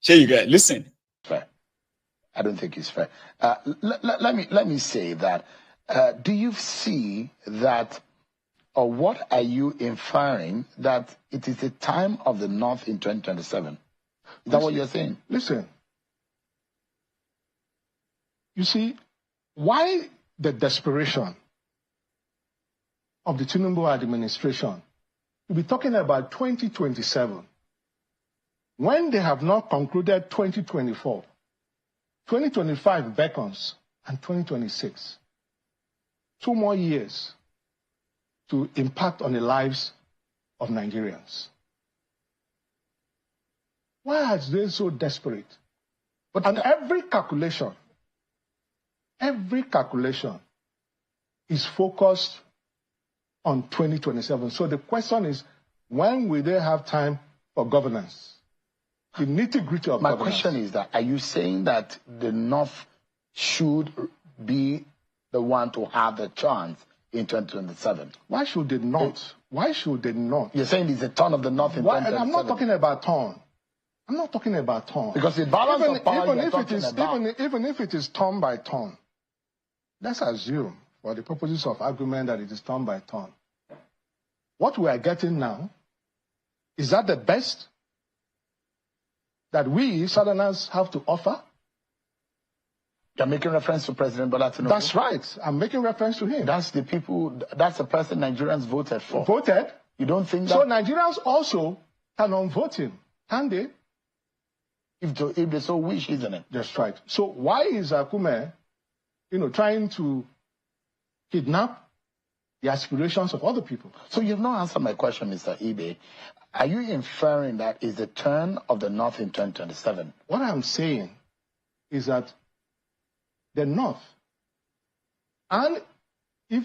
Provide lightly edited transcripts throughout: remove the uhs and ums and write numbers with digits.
Here you go. Listen. Fair. I don't think it's fair. Let me say that. Do you see that, or what are you inferring that it is the time of the North in 2027? Is that what you're saying? Listen. You see, why the desperation of the Tinubu administration to be talking about 2027 when they have not concluded 2024, 2025 beckons, and 2026? 2 more years to impact on the lives of Nigerians. Why are they so desperate? And every calculation is focused on 2027. So the question is, when will they have time for governance? The nitty-gritty of governance. My question is that, are you saying that the North should be the one to have the chance in 2027? Why should they not? Why should they not? You're saying it's the turn of the North in 2027? I'm not talking about turn. I'm not talking about turn. Because the balance of power even if it is turn by turn, let's assume, for the purposes of argument, that it is turn by turn. What we are getting now, is that the best that we Southerners have to offer? You're making reference to President Bola Tinubu? That's right. I'm making reference to him. That's the person Nigerians voted for. Voted? You don't think that? So Nigerians also can unvote him, can they? If they so wish, isn't it? That's right. So why is Akume, trying to kidnap the aspirations of other people? So you've not answered my question, Mr. Ibe. Are you inferring that is the turn of the North in 2027? What I'm saying is that the North, and if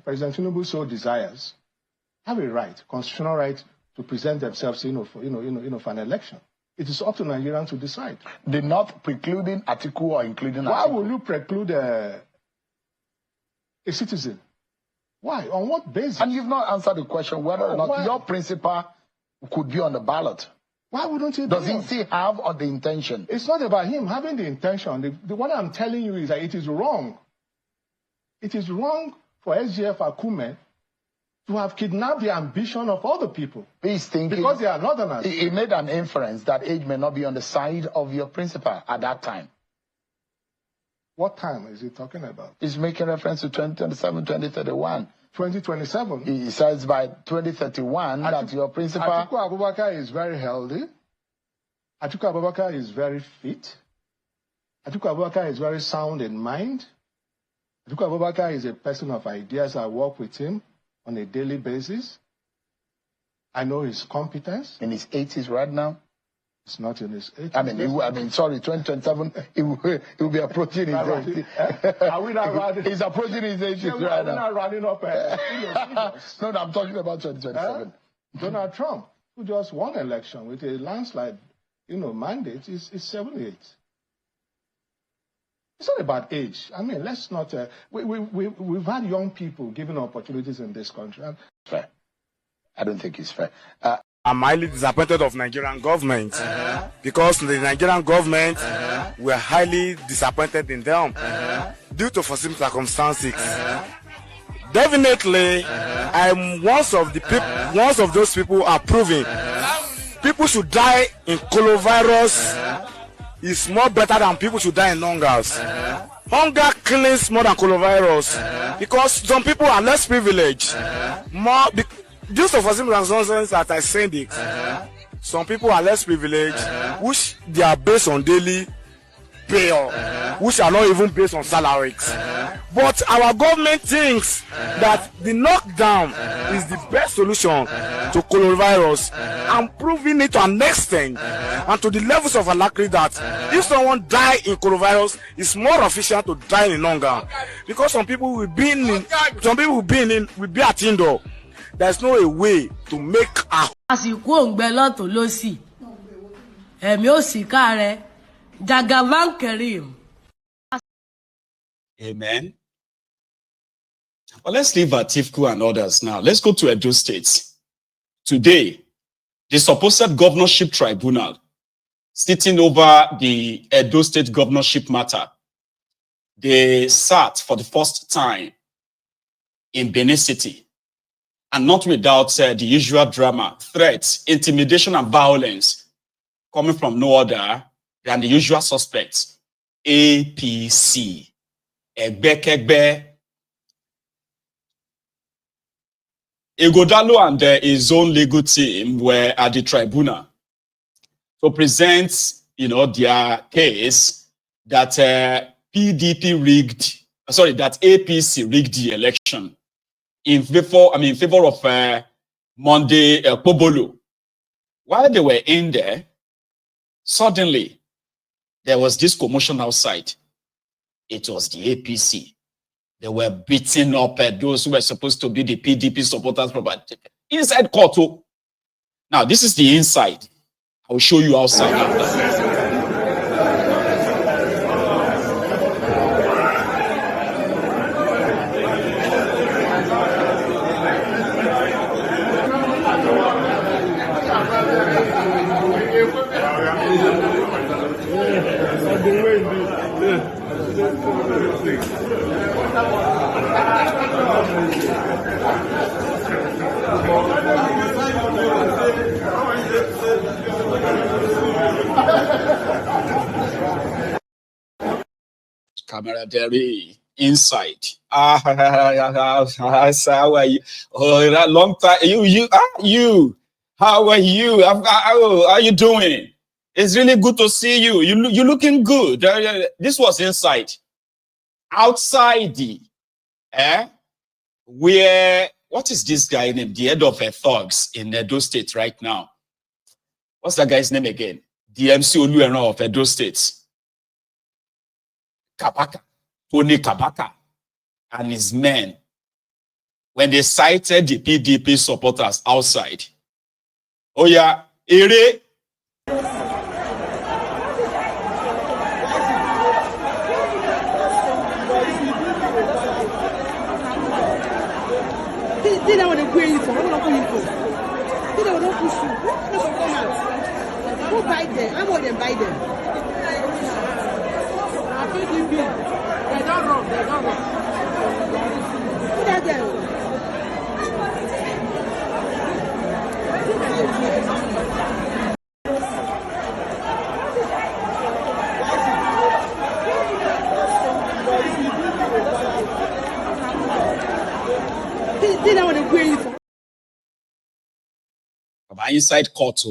President Tinubu so desires, have a right, constitutional right, to present themselves, for an election. It is up to Nigerians to decide. The North precluding Atiku or including Atiku? Why will you preclude a citizen? Why? On what basis? And you've not answered the question whether or not your principal could be on the ballot. Why wouldn't he? Does he still have the intention? It's not about him having the intention. What I'm telling you is that it is wrong. It is wrong for SGF Akume to have kidnapped the ambition of other people. He's thinking, because they are northerners. He made an inference that age may not be on the side of your principal at that time. What time is he talking about? He's making reference to 2027, 2031. 2027? He says by 2031 that your principal... Atiku Abubakar is very healthy. Atiku Abubakar is very fit. Atiku Abubakar is very sound in mind. Atiku Abubakar is a person of ideas. I work with him on a daily basis. I know his competence. In his 80s right now? It's not in his 80s. Sorry, 2027, he will be approaching his 80s. Are we not running? He's approaching his 80s right now. We're not running up. No, I'm talking about 2027. Donald Trump, who just won election with a landslide, mandate, is 78. It's not about age. I mean, let's not... we've had young people given opportunities in this country. Fair. I don't think it's fair. I'm highly disappointed of Nigerian government because the Nigerian government were highly disappointed in them due to foreseen circumstances. Definitely, I'm one of those people approving. People should die in coronavirus is more better than people should die in hungers. Hunger kills more than coronavirus because some people are less privileged. Due to foreseen circumstances that I said it, some people are less privileged, which they are based on daily pay, which are not even based on salaries. But our government thinks that the knockdown is the best solution to coronavirus, and proving it to an extent and to the levels of alacrity that if someone die in coronavirus, it's more efficient to die in hunger. Because some people will be at indoor. There's no way to make a... Amen. Well, let's leave Atiku and others now. Let's go to Edo State. Today, the supposed governorship tribunal sitting over the Edo State governorship matter. They sat for the first time in Benin City, and not without the usual drama, threats, intimidation, and violence coming from no other than the usual suspects, APC. Egbekegbe. Ighodalo and his own legal team were at the tribunal to present, their case that PDP rigged, that APC rigged the election in favor of Monday Pobolo. While they were in there, suddenly there was this commotion outside. It was the APC. They were beating up those who were supposed to be the PDP supporters from inside court. Now, this is the inside. I will show you outside after. Camaraderie inside. How are you? Oh, that long time. You. How are you? How are you doing? It's really good to see you. You're looking good. This was inside. Outside where, what is this guy named? The head of thugs in Edo State right now. What's that guy's name again? The MC Oluero of Edo State. Kabaka, Tony Kabaka, and his men, when they cited the PDP supporters outside. Oh yeah, Ere. They want to go in for. They want to push you. Who buy them? I want them buy them. They don't wrong. Who does that? They don't want to go in for. Inside court.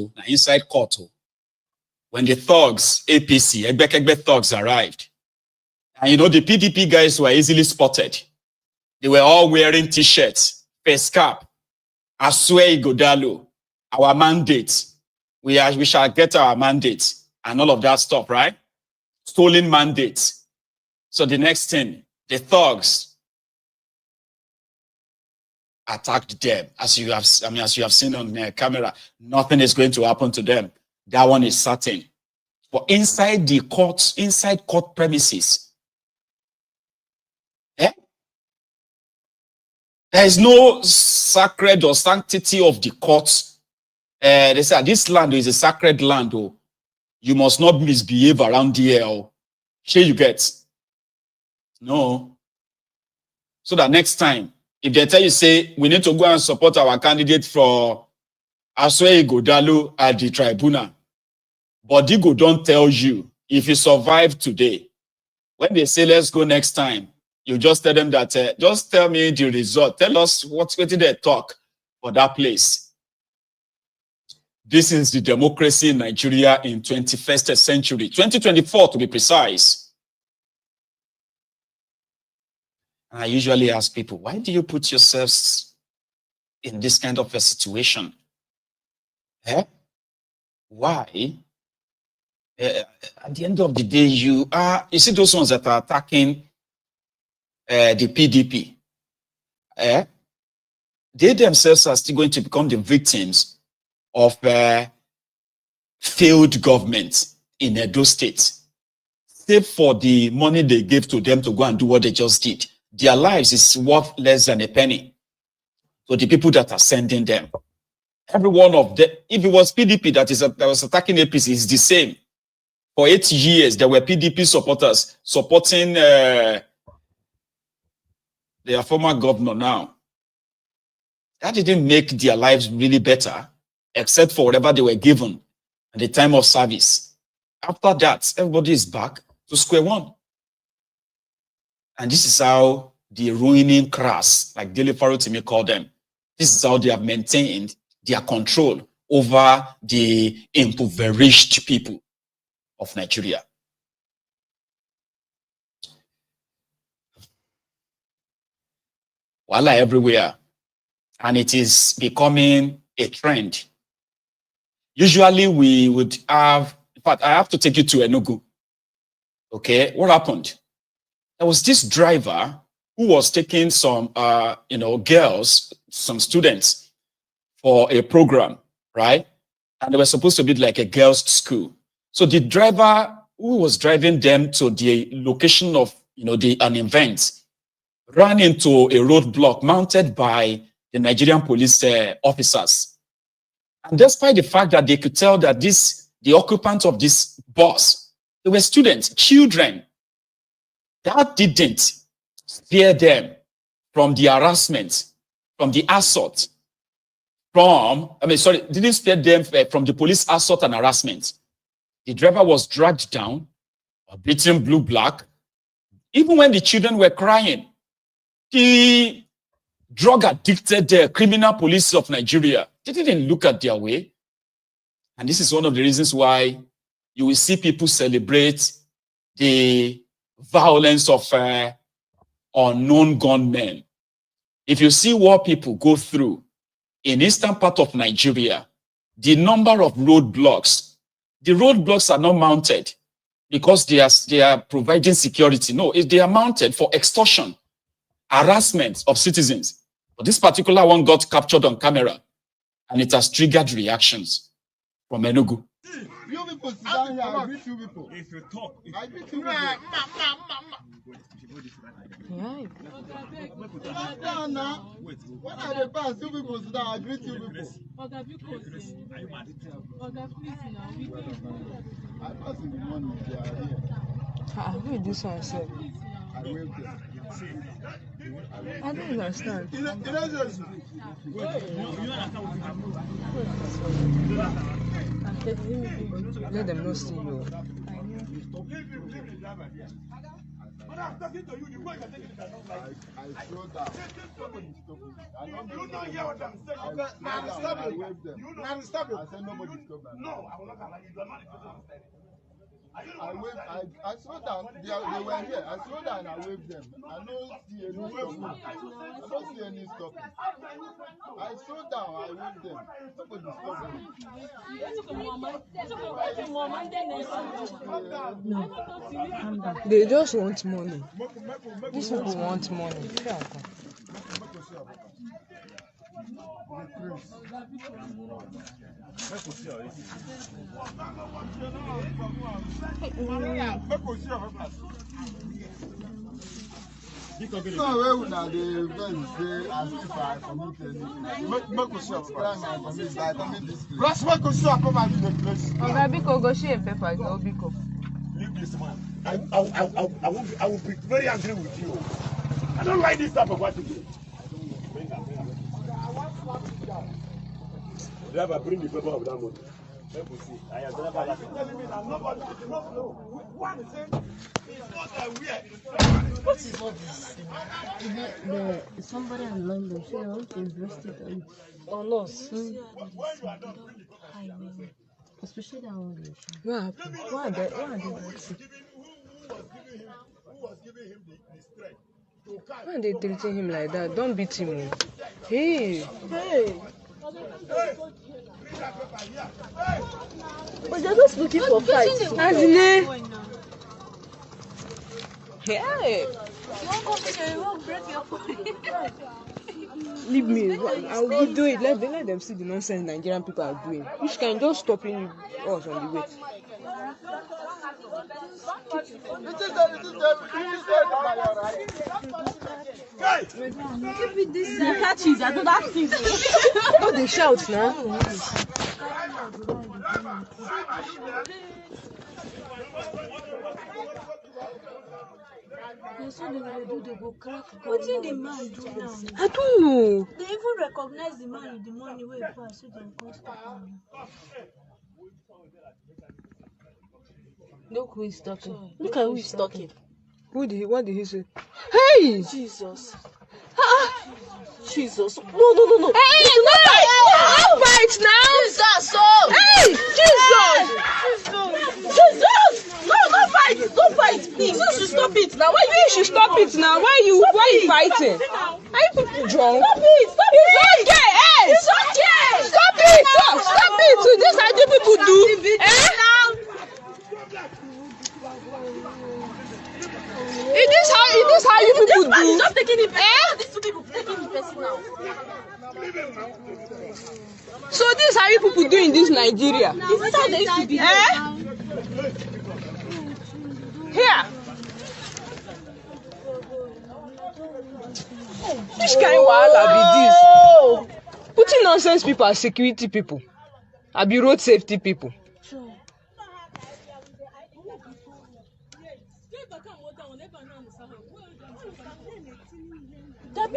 When the thugs, APC, Egbekegbe thugs arrived, and the PDP guys were easily spotted. They were all wearing t-shirts, face cap, Asue Godalo, our mandate. We shall get our mandate, and all of that stuff, right? Stolen mandates. So the next thing, the thugs attacked them. As you have seen on camera, nothing is going to happen to them. That one is certain. But inside court premises, there is no sacred or sanctity of the courts. They say this land is a sacred land. Oh, you must not misbehave around here. Oh, here you get. No. So that next time, if they tell you, say, we need to go and support our candidate for Aswe Godalo at the tribunal, but Digo don't tell you if you survive today. When they say, let's go next time, you just tell them that, just tell me the result. Tell us what's going to talk for that place. This is the democracy in Nigeria in 21st century, 2024 to be precise. And I usually ask people, why do you put yourselves in this kind of a situation? Why? At the end of the day, you see those ones that are attacking the PDP. They themselves are still going to become the victims of failed government in Edo State. Save for the money they gave to them to go and do what they just did. Their lives is worth less than a penny. So the people that are sending them, every one of them, if it was PDP that was attacking APC, is the same. For 8 years, there were PDP supporters supporting their former governor now. That didn't make their lives really better, except for whatever they were given at the time of service. After that, everybody is back to square one. And this is how the ruining class, like Dele Farotimi called them, this is how they have maintained their control over the impoverished people of Nigeria. Voila everywhere. And it is becoming a trend. Usually we would have, in fact, I have to take you to Enugu. Okay, what happened? There was this driver who was taking some, girls, some students for a program, right? And they were supposed to be like a girls' school. So the driver who was driving them to the location of, an event ran into a roadblock mounted by the Nigerian police officers. And despite the fact that they could tell that the occupants of this bus, they were students, children, that didn't spare them from the harassment, from the assault, didn't spare them from the police assault and harassment. The driver was dragged down, beaten blue black. Even when the children were crying, the drug-addicted criminal police of Nigeria, they didn't look at their way. And this is one of the reasons why you will see people celebrate the violence of unknown gunmen. If you see what people go through in eastern part of Nigeria, the number of roadblocks, the roadblocks are not mounted because they are providing security. No, they are mounted for extortion, harassment of citizens. But this particular one got captured on camera, and it has triggered reactions from Enugu. You people sit down here, I greet you people. If you talk, I greet you people. Sit down now. When I pass, you people sit down, I greet you people. are you mad? I pass in the morning, they are here. Who do this one, sir? I wave them. I don't understand. Let them not see you. I slow down. Nobody stop me. You don't hear what I'm saying. I wave them. I said nobody stop me. No, I will not allow you. You are not the I slow down. They were here. I slow down and I wave them. I don't see any stopping. I don't see any stopping. I slow down. I wave them. Nobody stop No. They just want money. These people want money. No, where would the event say as if I commit anything? Crime I commit by coming this place. Okay, Biko, go share paper. Go, Biko. Leave this man. I will be very angry with you. I don't like this type of attitude. Driver, bring the paper of that money. Let me see. I have never telling me that nobody does not know. One thing is not weird. What is all this? Somebody in London said I want to invest it on us. I know. Especially that one. What happened? Why are they Why are they treating him like that? Don't beat him. Hey. But they're just looking for fights. Hey. You won't break your phone. Leave me. I will do it. Let them see the nonsense Nigerian people are doing. Which can just stopping us on the way. Give me this. The catches. I don't have things. Oh, they shout now. What did the man do now? I don't know. They even recognize the man with the money where he passed, so they can't stop him. Look who is talking. Look at who is talking. What did he say? Hey! Jesus. Jesus. No. Hey, no! Don't fight now! Jesus! Hey! Jesus! Jesus! No, don't fight! Don't fight, please. You should stop it now. Why You should stop it now. Why you fighting? Are you people drunk? Stop it! Stop It's it! okay! Hey! It's okay! Stop it! Stop it! This is how you people do. Is this how you people do? Stop taking it personal. These two people taking it personal. So this is how you people do in this Nigeria? Is this how they used to be? Here. Which kind of wahala be this? Putting nonsense people as security people. I be road safety people. But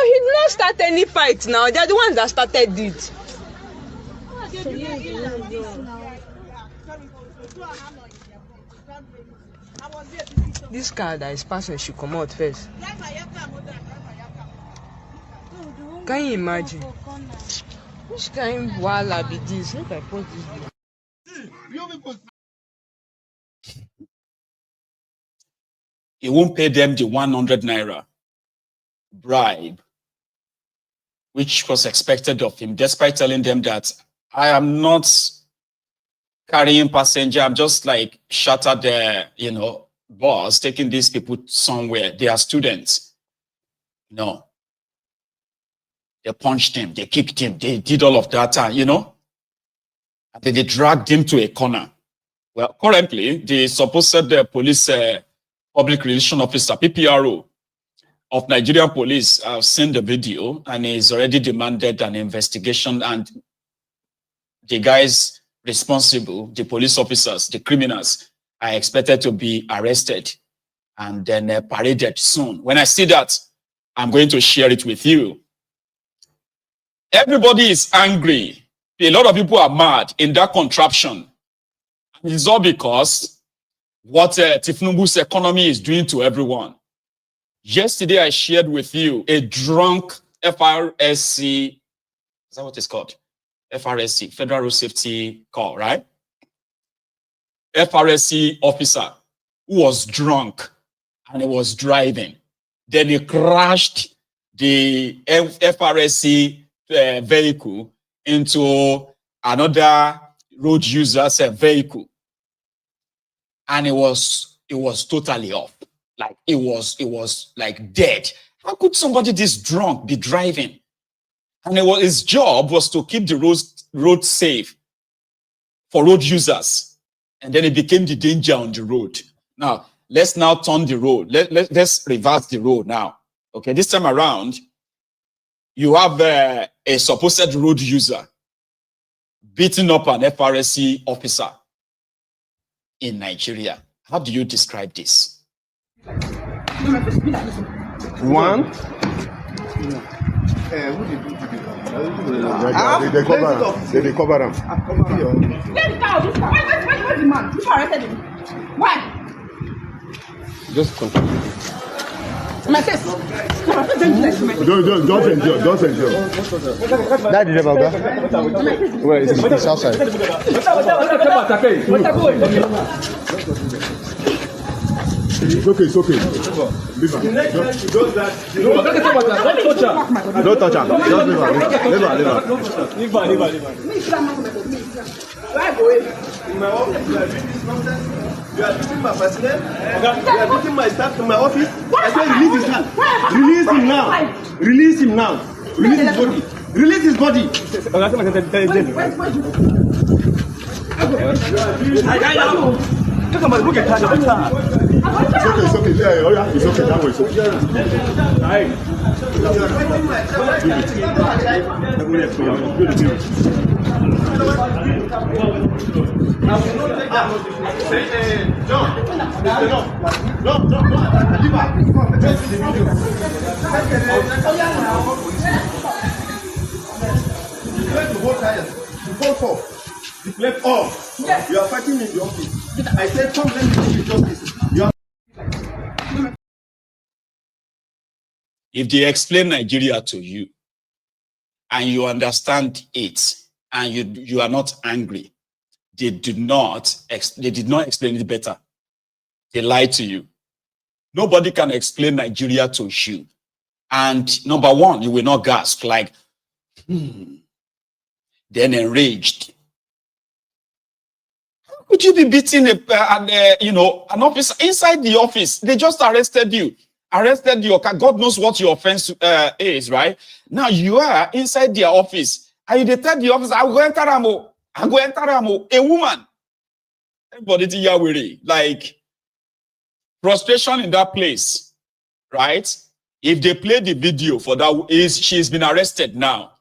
he not start any fight now. They're the ones that started it. This car that is passing should come out first. Can you imagine? Which kind of wahala be this? Look, I post this video. He won't pay them the 100 naira bribe, which was expected of him, despite telling them that I am not carrying passenger. I'm just like shattered the, bus, taking these people somewhere. They are students. No. They punched him, they kicked him, they did all of that, And then they dragged him to a corner. Well, currently, the supposed police public relations officer, PPRO, of Nigerian police, have seen the video and he's already demanded an investigation, and the guys responsible, the police officers, the criminals, are expected to be arrested and then paraded soon. When I see that, I'm going to share it with you. Everybody is angry. A lot of people are mad in that contraption. It's all because what Tifnubu's economy is doing to everyone. Yesterday, I shared with you a drunk FRSC, is that what it's called? FRSC, Federal Road Safety Corps, right? FRSC officer who was drunk and he was driving. Then he crashed the FRSC vehicle into another road user's vehicle. And it was totally off. Like it was like dead. How could somebody this drunk be driving? And his job was to keep the road safe for road users. And then it became the danger on the road. Now, let's now turn the road. Let's reverse the road now. Okay, this time around, you have a supposed road user beating up an FRSC officer in Nigeria. How do you describe this? One. They cover them. Where's the man? Who arrested him? Why? Just continue. My face. Don't enjoy. That is about that. Where is it? It's outside. It's okay. Leave her. Don't touch her. Just leave her. Leave her. In my office, you are doing this nonsense. You are beating my personnel. You are beating my staff in my office. I say release his hand. Release him now. Release him now. Release his body. Release his body. Look at that. It's okay. Yeah, it's okay. That way, it's Left off. Yes. You are fighting in the office. I said, come, let me do justice. You are. If they explain Nigeria to you and you understand it and you are not angry, they did not explain it better. They lied to you. Nobody can explain Nigeria to you. And number one, you will not gasp like, then enraged. How could you be beating an officer inside the office? They just arrested you. God knows what your offense is, right? Now you are inside their office. And you tell the officer, I'm going to enter a woman. Everybody, like frustration in that place, right? If they play the video for that, she's been arrested now.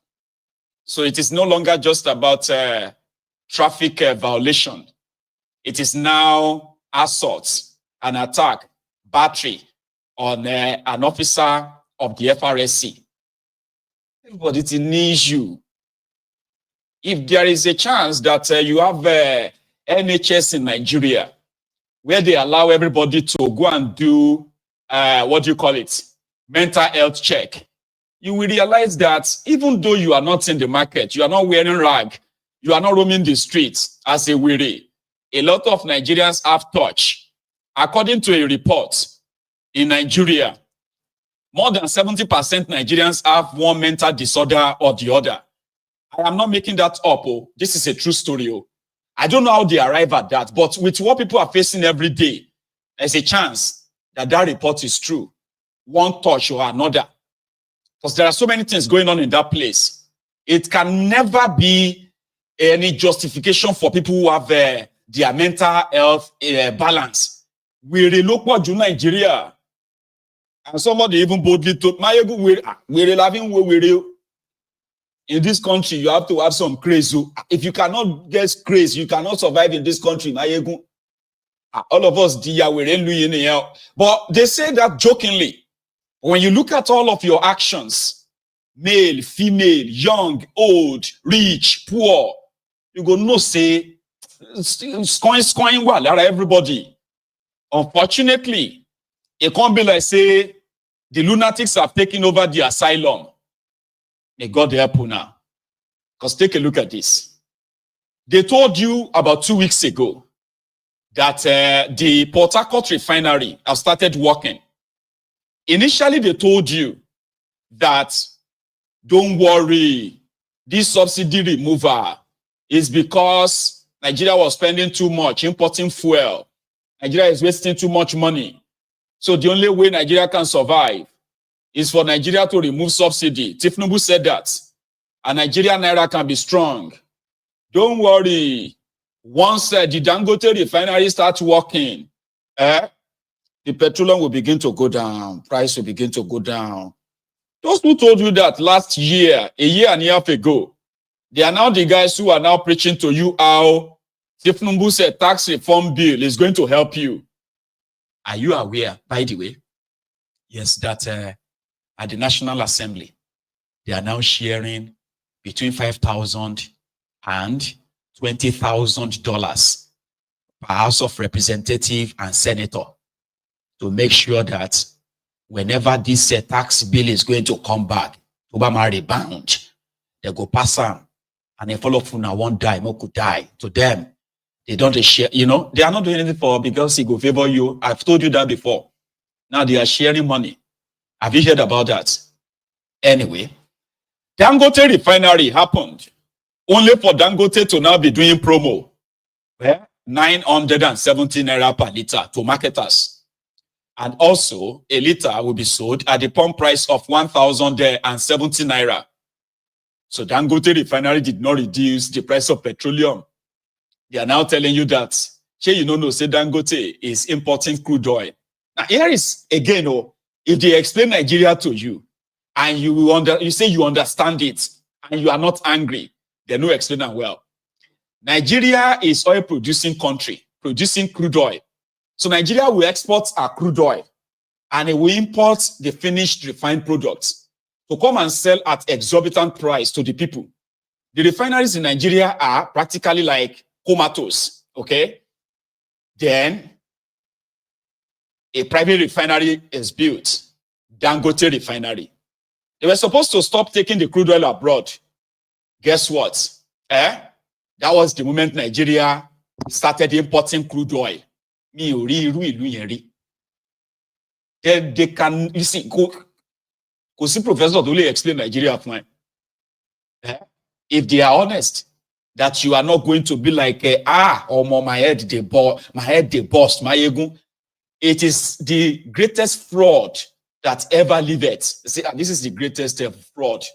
So it is no longer just about traffic violation. It is now assault, an attack, battery on an officer of the FRSC. But it's an issue. If there is a chance that you have NHS in Nigeria, where they allow everybody to go and do, mental health check, you will realize that even though you are not in the market, you are not wearing rag, you are not roaming the streets as a weary, a lot of Nigerians have touch. According to a report in Nigeria, more than 70% Nigerians have one mental disorder or the other. I am not making that up. Oh. This is a true story. Oh. I don't know how they arrive at that, but with what people are facing every day, there's a chance that that report is true. One touch or another. Because there are so many things going on in that place. It can never be any justification for people who have their mental health balance. We relook what to Nigeria. And somebody even boldly told, in this country, you have to have some crazy. If you cannot get crazy, you cannot survive in this country. All of us, but they say that jokingly. When you look at all of your actions, male, female, young, old, rich, poor, you go no say, it's going well out of everybody. Unfortunately, it can't be like say, the lunatics have taken over the asylum. May God help you now. Because take a look at this. They told you about 2 weeks ago that the Port Harcourt refinery have started working. Initially, they told you that, don't worry, this subsidy removal is because Nigeria was spending too much importing fuel. Nigeria is wasting too much money. So the only way Nigeria can survive is for Nigeria to remove subsidy. Tinubu said that. And Nigerian naira can be strong. Don't worry. Once the Dangote refinery starts working, the petroleum will begin to go down. Price will begin to go down. Those who told you that last year, a year and a half ago, they are now the guys who are now preaching to you how Tinubu said tax reform bill is going to help you. Are you aware, by the way? Yes, that at the National Assembly, they are now sharing between $5,000 and $20,000 per House of Representative and Senator to make sure that whenever this tax bill is going to come back, Obama rebound, they go pass on, and they follow Funa won't die, more could die. To them, they don't share, they are not doing anything for because he go favor you. I've told you that before. Now they are sharing money. Have you heard about that? Anyway, Dangote refinery happened only for Dangote to now be doing promo. 970 naira per liter to marketers. And also, a liter will be sold at the pump price of 1,070 naira. So Dangote refinery did not reduce the price of petroleum. They are now telling you that Sure, you know, say Dangote is importing crude oil. Now, here is again, if they explain Nigeria to you and you say you understand it and you are not angry, they no explain it well. Nigeria is oil producing country, producing crude oil. So Nigeria will export our crude oil and it will import the finished refined products to come and sell at exorbitant price to the people. The refineries in Nigeria are practically like comatose, okay? Then a private refinery is built, Dangote refinery. They were supposed to stop taking the crude oil abroad. Guess what? That was the moment Nigeria started importing crude oil. Then they can, you see, go see Professor only explain Nigeria fine. If they are honest, that you are not going to be like, my head they bust, my ego. It is the greatest fraud that ever lived. See, this is the greatest fraud